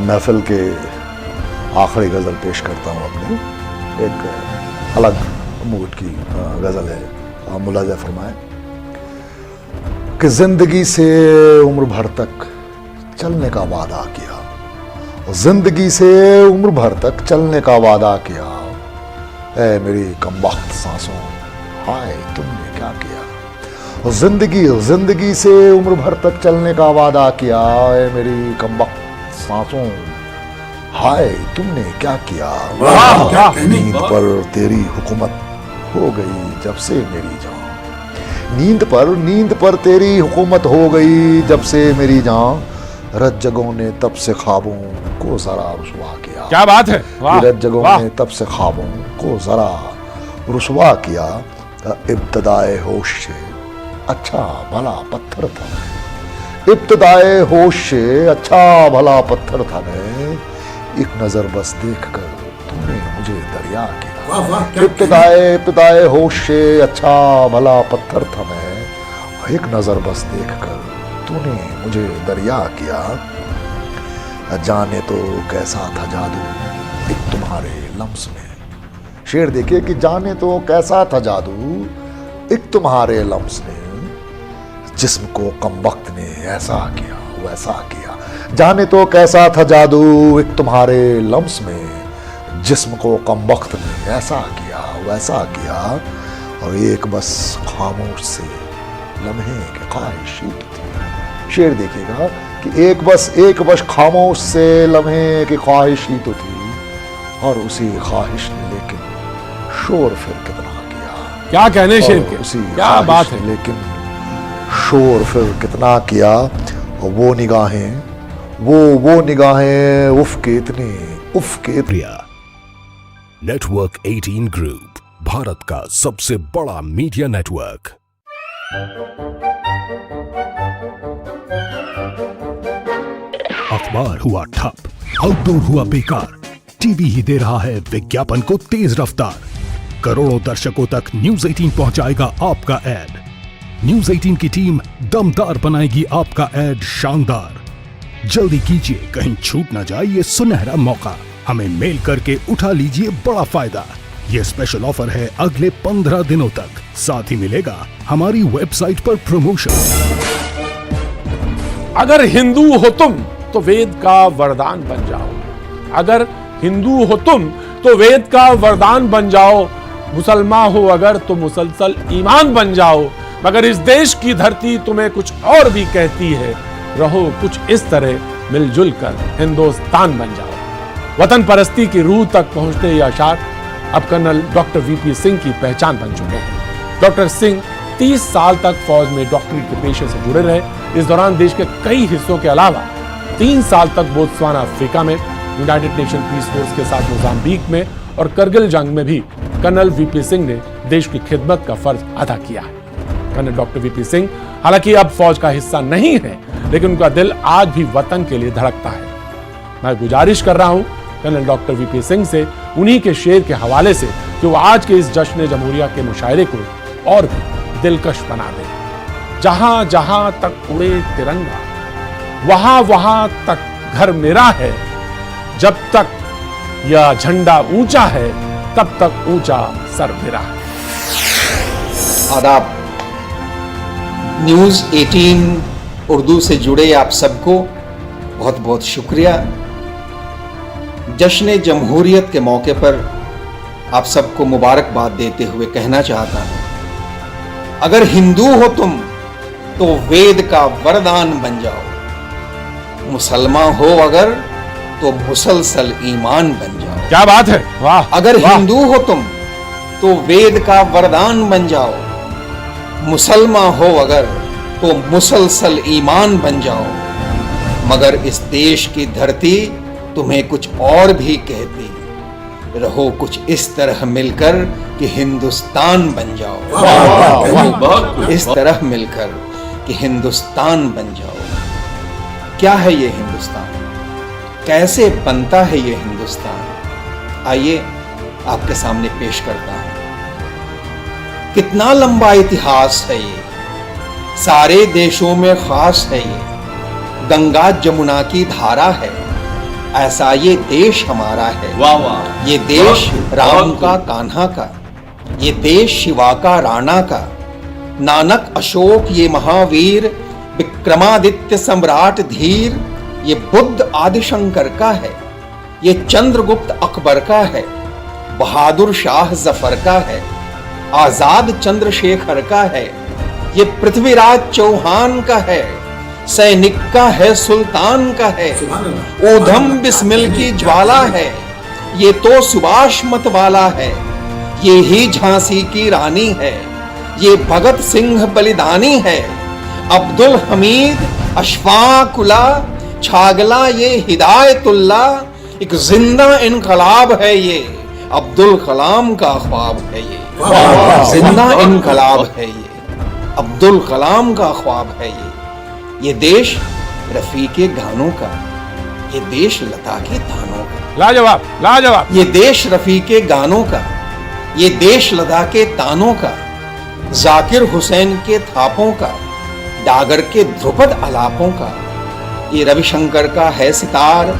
महफिल के आखिरी गजल पेश करता हूं अपने, एक अलग मूड की गजल है। मुलाजा फरमाए कि जिंदगी से उम्र भर तक चलने का वादा किया, जिंदगी से उम्र भर तक चलने का वादा किया, ऐ मेरी कमबख्त सांसों हाय तुमने क्या किया। जिंदगी से उम्र भर तक चलने का वादा किया, ऐ मेरी कमबख्त सांसों हाय तुमने क्या किया। वाह, वाह। नींद पर तेरी हुकूमत हो गई जब से मेरी जान, नींद पर तेरी हुकूमत हो गई जब से मेरी जान, रत जगों ने तब से ख्वाबों को जरा रुसवा किया। क्या बात है, वाह रत जगों वाह। ने तब से ख्वाबों को जरा रुसवा किया। इब्तदाए होश से अच्छा भला पत्थर था मैं, इब्तदाए होश से अच्छा भला पत्थर था मैं, एक नजर बस देखकर तूने मुझे दरिया किया। वाह वाह, क्या इब्तदाए होश से अच्छा भला पत्थर था मैं, एक नजर बस देखकर तूने मुझे दरिया किया। जाने तो कैसा था जादू एक तुम्हारे लम्स में, शेर देखिए कि जाने तो कैसा था जादू एक तुम्हारे लम्स ने, जिस्म को कमबख्त ने ऐसा किया वैसा किया। जाने तो कैसा था जादू एक तुम्हारे लम्स में, जिस्म को कमबख्त ने ऐसा किया वैसा किया। और एक बस खामोश से लम्हे की ख्वाहिश ही तो थी, शेर देखिएगा कि एक बस खामोश से लम्हे की ख्वाहिश ही तो थी, और उसी ख्वाहिश ने लेकिन शोर फिर कितना किया। क्या कहने शेर और के, उसी क्या ख्वाहिश बात ने है। लेकिन शोर फिर कितना किया। और वो निगाहें उफ के इतने प्रिया नेटवर्क 18 ग्रुप, भारत का सबसे बड़ा मीडिया नेटवर्क। अखबार हुआ ठप, आउटडोर हुआ बेकार, टीवी ही दे रहा है विज्ञापन को तेज रफ्तार। करोड़ों दर्शकों तक न्यूज 18 पहुंचाएगा आपका एड। न्यूज 18 की टीम दमदार बनाएगी आपका एड शानदार। जल्दी कीजिए, कहीं छूट ना जाए ये सुनहरा मौका। हमें मेल करके उठा लीजिए बड़ा फायदा। ये स्पेशल ऑफर है अगले 15 दिनों तक। साथ ही मिलेगा हमारी वेबसाइट पर प्रमोशन। अगर हिंदू हो तुम तो वेद का वरदान बन जाओ, अगर हिंदू हो तुम तो वेद का वरदान बन जाओ, मुसलमान हो अगर तो मुसलसल ईमान बन जाओ। मगर इस देश की धरती तुम्हें कुछ और भी कहती है, रहो कुछ इस तरह मिलजुल कर हिंदुस्तान बन जाओ। वतन परस्ती की रूह तक पहुंचते ये अशार अब कर्नल डॉक्टर वीपी सिंह की पहचान बन चुके हैं। डॉक्टर सिंह 30 साल तक फौज में डॉक्टरी के पेशे से जुड़े रहे। इस दौरान देश के कई हिस्सों के अलावा 3 साल तक बोत्सवाना अफ्रीका में, यूनाइटेड नेशन पीस फोर्स के साथ मोजाम्बिक में और करगिल जंग में भी कर्नल वीपी सिंह ने देश की खिदमत का फर्ज अदा किया है। कर्नल डॉक्टर वीपी सिंह हालांकि अब फौज का हिस्सा नहीं है, लेकिन उनका दिल आज भी वतन के लिए धड़कता है। मैं गुजारिश कर रहा हूं कर्नल डॉक्टर वीपी सिंह से, उन्हीं के शेर के हवाले से, कि वो आज के इस जश्न जमहूरिया के मुशायरे को और भी दिलकश बना दे। जहां जहां तक उड़े तिरंगा, वहां वहां तक घर मेरा है। जब तक यह झंडा ऊंचा है तब तक ऊंचा सर मेरा है। आदाब। न्यूज़ 18 उर्दू से जुड़े आप सबको बहुत बहुत शुक्रिया। जश्न जमहूरियत के मौके पर आप सबको मुबारकबाद देते हुए कहना चाहता हूं, अगर हिंदू हो तुम तो वेद का वरदान बन जाओ, मुसलमान हो अगर तो मुसलसल ईमान बन जाओ। क्या बात है, वाह। अगर वाह। हिंदू हो तुम तो वेद का वरदान बन जाओ, मुसलमान हो अगर तो मुसलसल ईमान बन जाओ। मगर इस देश की धरती तुम्हें कुछ और भी कहती, रहो कुछ इस तरह मिलकर कि हिंदुस्तान बन जाओ। इस तरह मिलकर कि हिंदुस्तान बन जाओ। क्या है ये हिंदुस्तान, कैसे बनता है ये हिंदुस्तान, आइए आपके सामने पेश करता हूं। कितना लंबा इतिहास है ये, सारे देशों में खास है ये, गंगा जमुना की धारा है, ऐसा ये देश हमारा है। वाह वाह। ये देश राम का कान्हा का, ये देश शिवा का राणा का, नानक अशोक ये महावीर, विक्रमादित्य सम्राट धीर, ये बुद्ध आदिशंकर का है, ये चंद्रगुप्त अकबर का है, बहादुर शाह जफर का है, आजाद चंद्रशेखर का है, ये पृथ्वीराज चौहान का है, सैनिक का है, सुल्तान का है, ऊधम बिस्मिल की ज्वाला है, ये तो सुभाष मत वाला है, ये ही झांसी की रानी है, ये भगत सिंह बलिदानी है, अब्दुल हमीद अशफाकुल्ला छागला ये हिदायतुल्ला, एक जिंदा इनकलाब है ये, अब्दुल कलाम का ख्वाब है ये, जिंदा इनकलाब है ये, अब्दुल कलाम का ख्वाब है ये देश रफी के गानों का, ये देश लता के तानों का। लाजवाब, लाजवाब। ये देश रफी के गानों का, ये देश लता के तानों का, जाकिर हुसैन के थापों का, डागर के ध्रुपद आलापों का, ये रविशंकर का है सितार,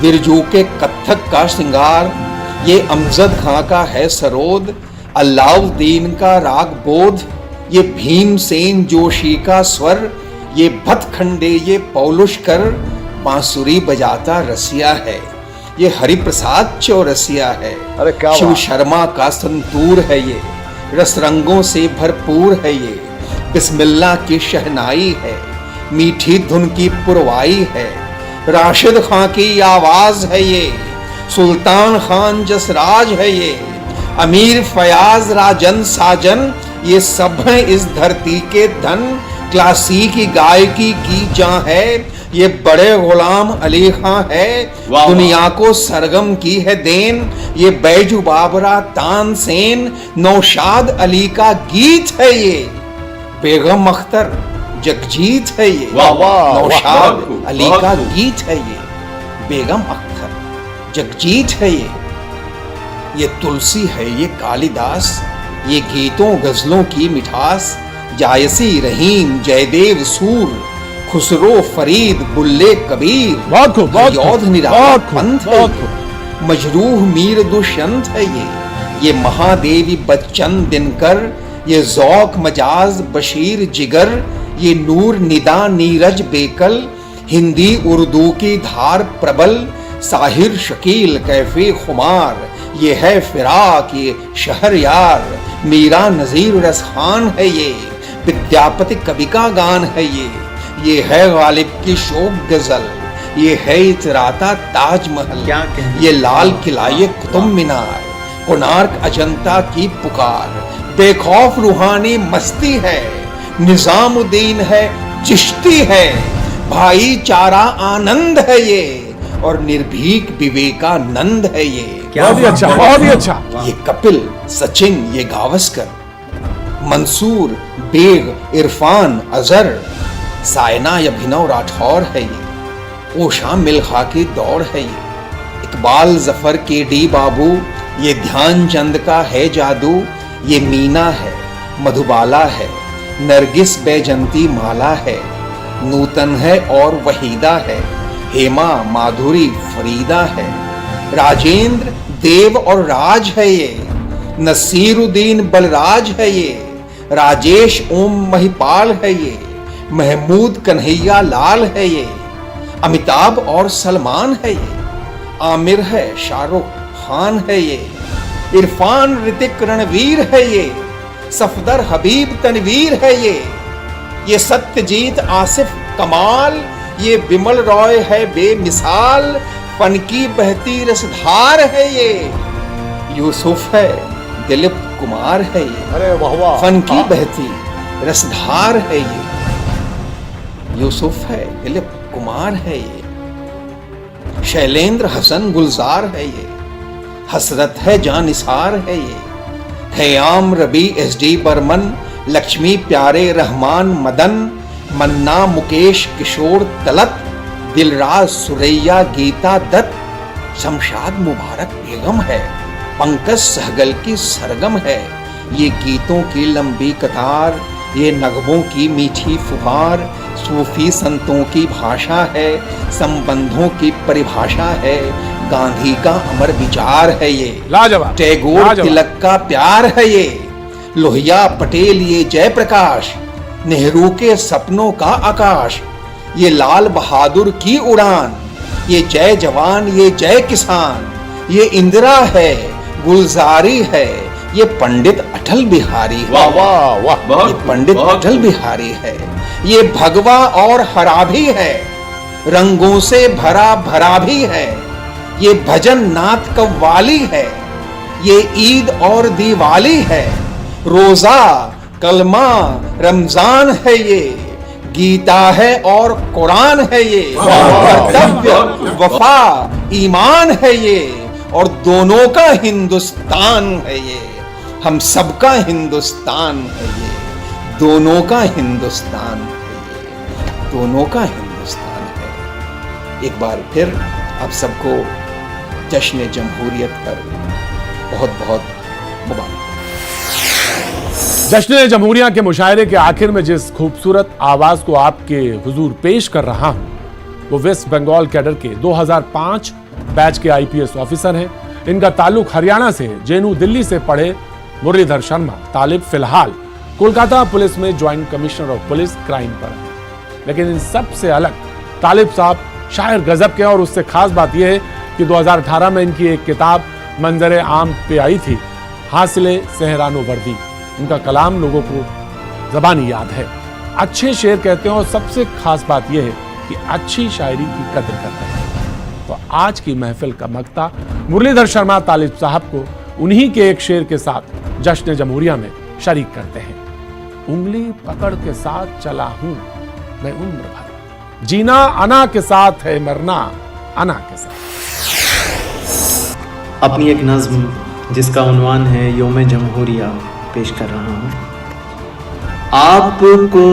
बिरजू के कत्थक का श्रृंगार, ये अमजद खां का है सरोद, अलाउद्दीन का राग बोध, ये भीमसेन जोशी का स्वर, ये भतखंडे ये पौलुष्कर, बांसुरी बजाता रसिया है, ये हरिप्रसाद चौरसिया है, अरे क्या शिव बात। शर्मा का संतूर है ये, रस रंगों से भरपूर है ये, बिस्मिल्लाह की शहनाई है, मीठी धुन की पुरवाई है, राशिद खां की आवाज है ये, सुल्तान खान जसराज है ये, अमीर फयाज राजन साजन, ये सब हैं इस धरती के धन, क्लासिक की गायकी की जान है, ये बड़े गुलाम अली खां है, दुनिया को सरगम की है देन, ये बैजू बाबरा तानसेन, नौशाद अली का गीत है ये, बेगम अख्तर जगजीत है ये, नौशाद अली का गीत है ये, बेगम अख्तर जगजीत है ये तुलसी है ये कालिदास, ये गीतों गजलों की मिठास, जायसी रहीम जयदेव सूर, खुसरो फरीद बुल्ले कबीर, बहुत खूब, बहुत खूब, योध निराला बहुत खूब, पंथ है बहुत ये, खूब। मजरूह मीर दुष्यंत है ये महादेवी बच्चन दिनकर, ये जौक मजाज बशीर जिगर, ये नूर निदा नीरज बेकल, हिंदी उर्दू की धार प्रबल, साहिर शकील कैफे खुमार, ये है फिराक ये शहरयार, मीरा नजीर रसखान है ये, विद्यापति कवि का गान है ये है गालिब की शोक गजल, ये है इतराता ताजमहल, ये लाल किला ये कुतुब मीनार, कोणार्क अजंता की पुकार, बेखौफ रूहानी मस्ती है, निजामुद्दीन है चिश्ती है, भाईचारा आनंद है ये, और निर्भीक विवेकानंद है ये। बहुत ही अच्छा, बहुत ही अच्छा। ये कपिल सचिन ये गावस्कर, मंसूर बेग इरफान अजहर, सायना अभिनव राठौर है ये, ओशा मिल्खा की दौड़ है ये, इकबाल जफर के डी बाबू, ये ध्यानचंद का है जादू, ये मीना है मधुबाला है, नरगिस बैजंती माला है, नूतन है और वहीदा है, हेमा माधुरी फरीदा है, राजेंद्र देव और राज है ये, नसीरुद्दीन बलराज है ये, राजेश ओम महिपाल है ये, महमूद कन्हैया लाल है ये, अमिताभ और सलमान है ये, आमिर है, शाहरुख खान है ये, इरफान ऋतिक रणवीर है ये, सफदर हबीब तनवीर है ये सत्यजीत आसिफ कमाल, ये बिमल रॉय है बेमिसाल, फन की बहती रसधार है ये, यूसुफ है, दिलीप कुमार है ये, अरे वाह वाह, फन की बहती रसधार है ये, यूसुफ है, दिलीप कुमार है ये, शैलेंद्र हसन गुलजार है ये, हसरत है जानिसार है ये, खयाम रबी एसडी बर्मन, लक्ष्मी प्यारे रहमान मदन, मन्ना मुकेश किशोर तलत, दिलराज सुरैया गीता दत्त, शमशाद मुबारक बेगम है, पंकज सहगल की सरगम है, ये गीतों की लंबी कतार, ये नगमों की मीठी फुहार, सूफी संतों की भाषा है, संबंधों की परिभाषा है, गांधी का अमर विचार है ये, लाजवाब, टैगोर लाजवाब। तिलक का प्यार है ये, लोहिया पटेल ये जयप्रकाश, नेहरू के सपनों का आकाश, ये लाल बहादुर की उड़ान, ये जय जवान ये जय किसान, ये इंदिरा है, गुलजारी है, ये पंडित अटल बिहारी है, वाह वाह वाह, ये पंडित अटल बिहारी है, ये भगवा और हरा भी है, रंगों से भरा भरा भी है, ये भजन नाथ कव्वाली है, ये ईद और दिवाली है, रोजा कलमा रमजान है ये, गीता है और कुरान है ये, कर्तव्य वफा ईमान है ये, और दोनों का हिंदुस्तान है ये, हम सबका हिंदुस्तान है ये, दोनों का हिंदुस्तान है ये, दोनों का हिंदुस्तान है। एक बार फिर आप सबको जश्न जमहूरियत पर बहुत बहुत मुबारक। जश्न जमहूरिया के मुशायरे के आखिर में जिस खूबसूरत आवाज को आपके हुजूर पेश कर रहा हूं, वो वेस्ट बंगाल कैडर के 2005 बैच के आईपीएस ऑफिसर हैं। इनका ताल्लुक हरियाणा से, जेएनयू दिल्ली से पढ़े मुरलीधर शर्मा तालिब फिलहाल कोलकाता पुलिस में joint commissioner of police crime पर है। लेकिन इन सब से अलग तालिब साहब शायर गजब के, और उससे खास बात यह है कि 2018 में इनकी एक किताब मंजर आम पे आई थी, हासिले सहरानो वर्दी। उनका कलाम लोगों को जबानी याद है, अच्छे शेर कहते हैं, और सबसे खास बात यह है कि अच्छी शायरी की कदर करते हैं। तो आज की महफिल का मक्ता मुरलीधर शर्मा तालिब साहब को उन्हीं के एक शेर के साथ जश्न जमहूरिया में शरीक करते हैं। उंगली पकड़ के साथ चला हूं मैं उम्र भर, जीना अना के साथ है, मरना अना के साथ। अपनी एक नज्म जिसका उन्वान है योम जमहूरिया पेश कर रहा हूँ। आपको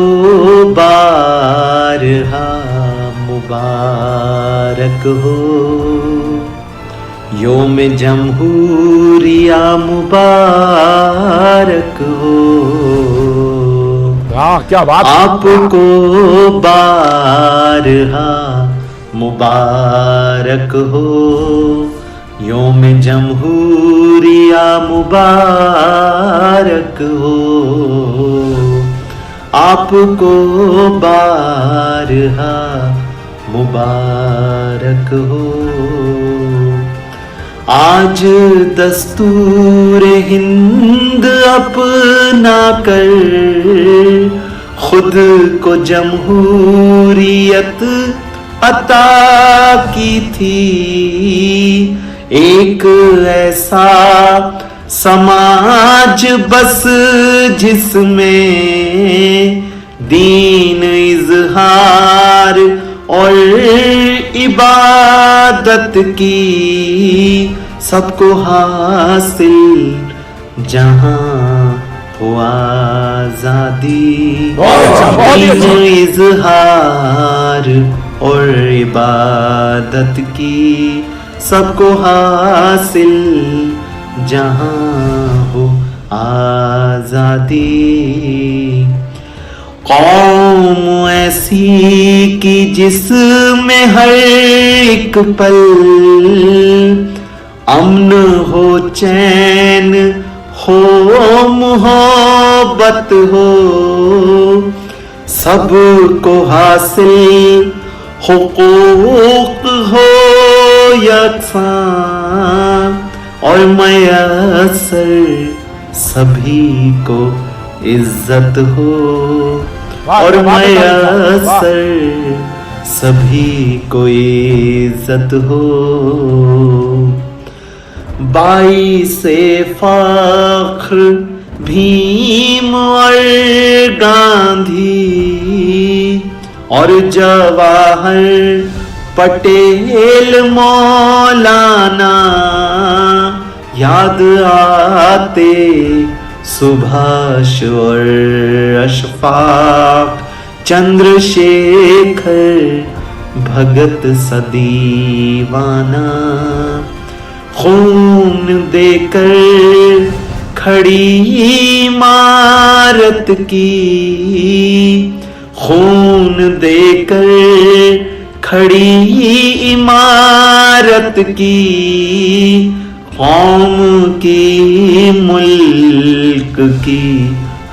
बारहा मुबारक हो, योम जमहूरिया मुबारक हो। क्या बात। आपको बारहा मुबारक हो, योम जमहूरिया मुबारक हो। आपको बारहा मुबारक हो। आज दस्तूर हिंद अपना कर खुद को जमहूरियत अता की थी। एक ऐसा समाज बस जिसमें दीन इजहार और इबादत की सबको हासिल जहां हुआ आजादी। दीन इजहार और इबादत की सबको हासिल जहां हो आजादी। कौम ऐसी की जिसमें हर एक पल अमन हो चैन हो मोहब्बत हो, सबको हासिल हुकूक हो यकसां और मयसर सभी को इज्जत हो, और मयसर सभी को इज्जत हो। बाईसे फख्र भीम और गांधी और जवाहर पटेल मौलाना, याद आते सुभाष और अशफाक चंद्रशेखर भगत सदीवाना। खून देकर खड़ी इमारत की, खून देकर खड़ी इमारत की, कौम की मुल्क की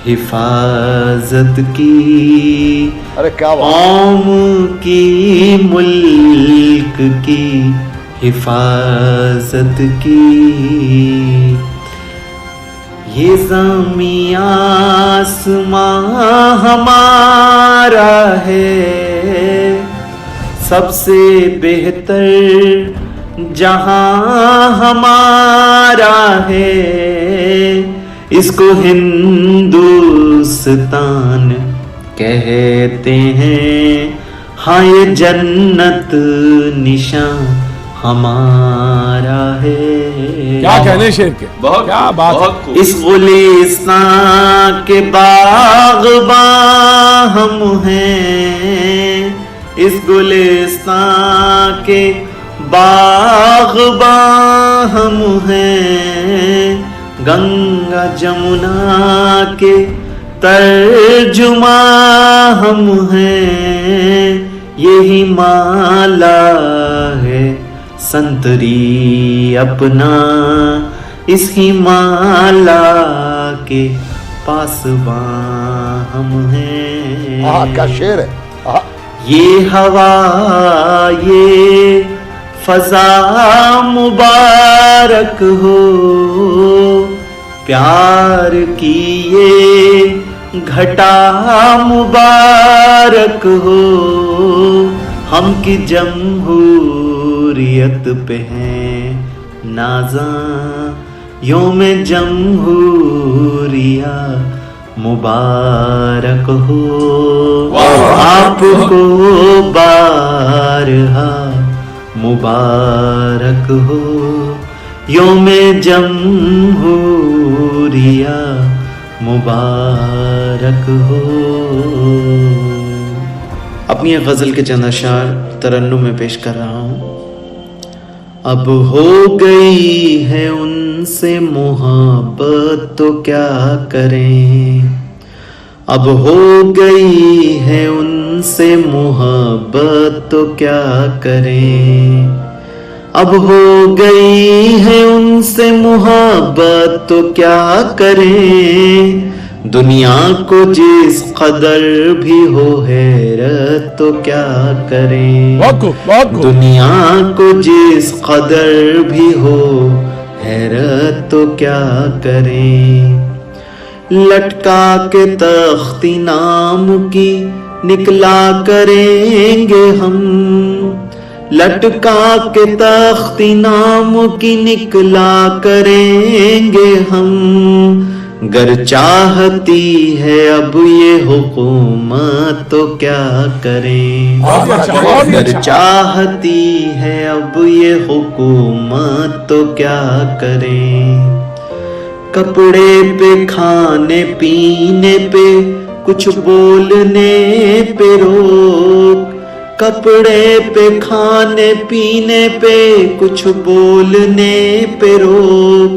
हिफाजत की। अरे क्या बात, कौम की मुल्क की हिफाजत की। ये ज़मीं आसमां हमारा है, सबसे बेहतर जहां हमारा है। इसको हिंदुस्तान कहते हैं, हाँ ये जन्नत निशान हमारा है। क्या कहने शेर के, बहुत क्या बात है। बहुत खूब। इस गुलिस्तान के बाग़बां हम हैं, इस गुलिस्तान के बाग़बां हम हैं। गंगा जमुना के तर्जुमा हम हैं। यही माला है संतरी अपना, इस हिमाला के पासबां हम हैं। क्या शेर है। ये हवा ये फजा मुबारक हो, प्यार की ये घटा मुबारक हो। हम की जमहूरियत पे हैं नाज़ा, योम जमहूरिया मुबारक हो। आपको बारहा मुबारक हो, योम जमहूरिया मुबारक हो। अपनी एक गज़ल के चंद अशार तरन्नुम में पेश कर रहा हूँ। अब हो गई है उनसे मोहब्बत तो क्या करें, अब हो गई है उनसे मोहब्बत तो क्या करें। अब हो गई है उनसे मोहब्बत तो क्या करें। दुनिया को जिस कदर भी हो हैरत तो क्या करें। बहुत खूब। दुनिया को जिस कदर भी हो हैरत तो क्या करें। लटका के तख्ती नाम की निकला करेंगे हम, लटका के तख्ती नाम की निकला करेंगे हम। गर चाहती है अब ये हुकूमत तो क्या करें। गर चाहती है अब ये हुकूमत तो क्या करें। कपड़े पे खाने पीने पे कुछ बोलने पे रोक, कपड़े पे खाने पीने पे कुछ बोलने पे रोक।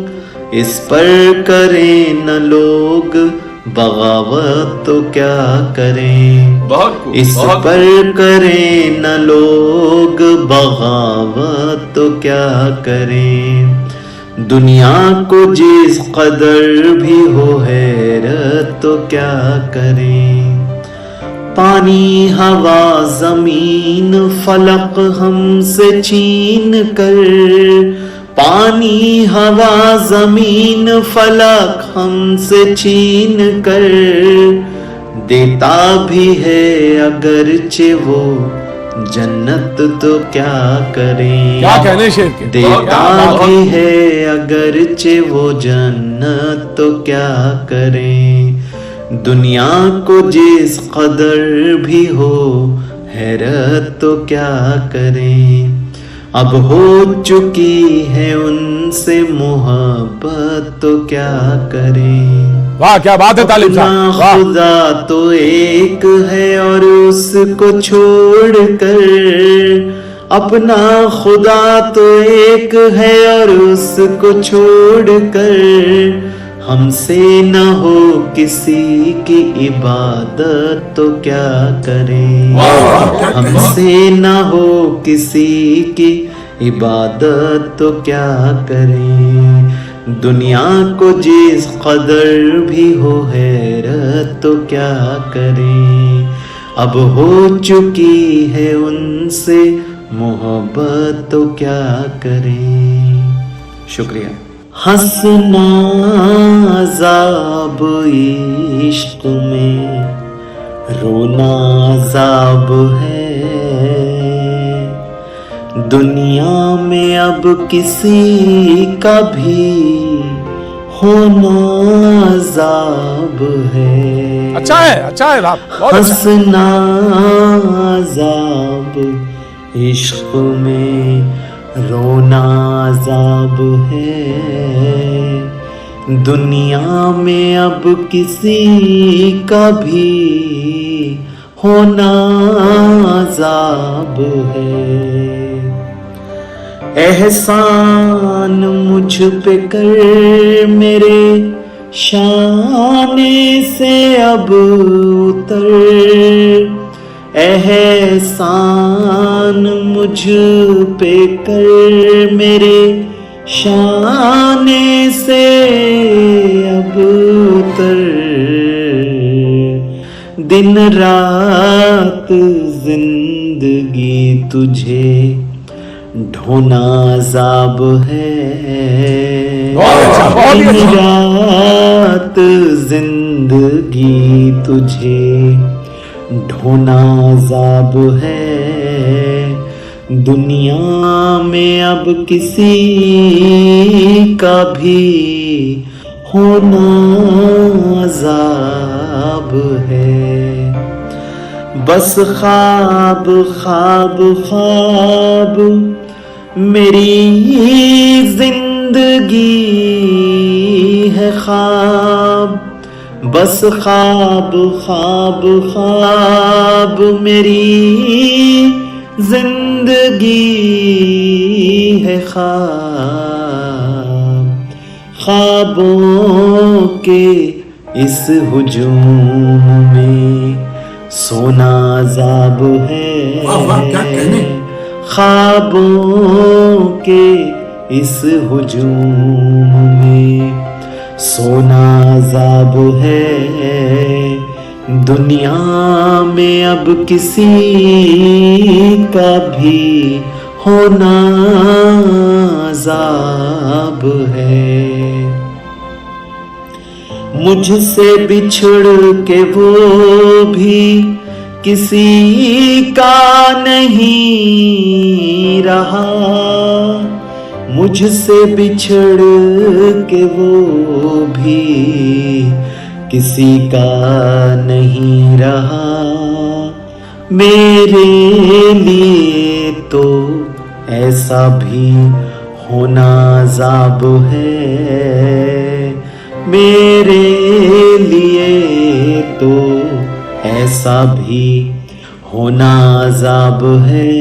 इस पर करें न लोग बगावत तो क्या करें। इस पर करें न लोग बगावत तो क्या करें। दुनिया को जिस कदर भी हो हैरत तो क्या करें। पानी हवा जमीन फलक हमसे छीन कर, पानी हवा जमीन फलक हमसे छीन कर, देता भी है अगरचे वो जन्नत तो क्या करें। क्या कहने शेर के, देता भी है अगरचे वो जन्नत तो क्या करें। दुनिया को जिस कदर भी हो हैरत तो क्या करें। अब हो चुकी है उनसे मोहब्बत तो क्या करें। वाह क्या बात है तालिब साहब, वाह। खुदा तो एक है और उसको छोड़ कर, अपना खुदा तो एक है और उसको छोड़ कर, हमसे न हो किसी की इबादत तो क्या करें। हमसे न हो किसी की इबादत तो क्या करें। दुनिया को जिस कदर भी हो हैरत तो क्या करें। अब हो चुकी है उनसे मोहब्बत तो क्या करें। शुक्रिया। हंसना अज़ाब इश्क में, रोना अज़ाब है। दुनिया में अब किसी का भी होना अज़ाब है। अच्छा है बहुत अच्छा। हंसना अज़ाब इश्क में, रोना अज़ाब है। दुनिया में अब किसी का भी होना अज़ाब है। एहसान मुझ पे कर मेरे शाने से अब उतर, एहसान मुझ पे कर मेरे शाने से अब उतर। दिन रात जिंदगी तुझे ढोना अज़ाब है। दिन रात जिंदगी तुझे ढोना अज़ाब है। दुनिया में अब किसी का भी होना अज़ाब है। बस ख्वाब ख्वाब ख्वाब मेरी जिंदगी है ख्वाब। बस ख्वाब ख्वाब ख्वाब मेरी जिंदगी है ख्वाब। ख्वाबों के इस हुजूम में सोना अज़ाब है। ख्वाबों के इस हुजूम में सोना अज़ाब है। दुनिया में अब किसी का भी होना अज़ाब है। मुझसे बिछड़ के वो भी किसी का नहीं रहा। मुझसे बिछड़ के वो भी किसी का नहीं रहा। मेरे लिए तो ऐसा भी होना अज़ाब है। मेरे लिए तो ऐसा भी होना अज़ाब है।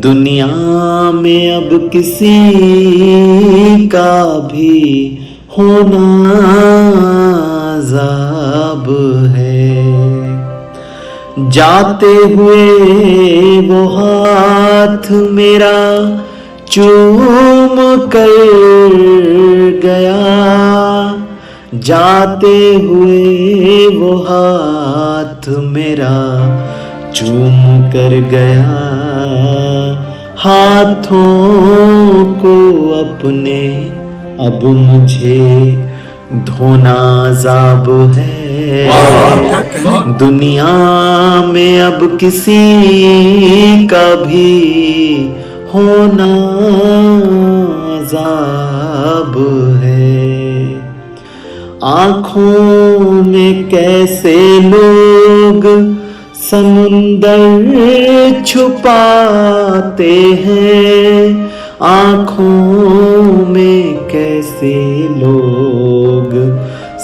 दुनिया में अब किसी का भी होना अज़ाब है। जाते हुए वो हाथ मेरा चूम कर गया, जाते हुए वो हाथ मेरा चूम कर गया। हाथों को अपने अब मुझे धोना अज़ाब है। दुनिया में अब किसी का भी होना अज़ाब है। आँखों में कैसे लोग समुंदर छुपाते हैं, आँखों में कैसे लोग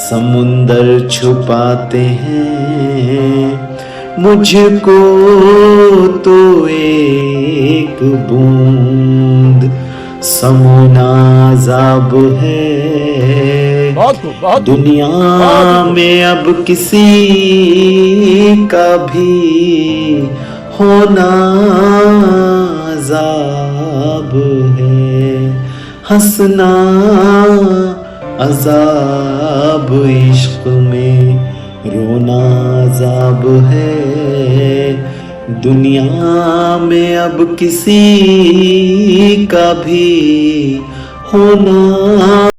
समुंदर छुपाते हैं। मुझको तो एक बूंद समोना अज़ाब है। दुनिया में अब किसी का भी होना अज़ाब है। हंसना अज़ाब, इश्क में रोना अज़ाब है। दुनिया में अब किसी का भी होना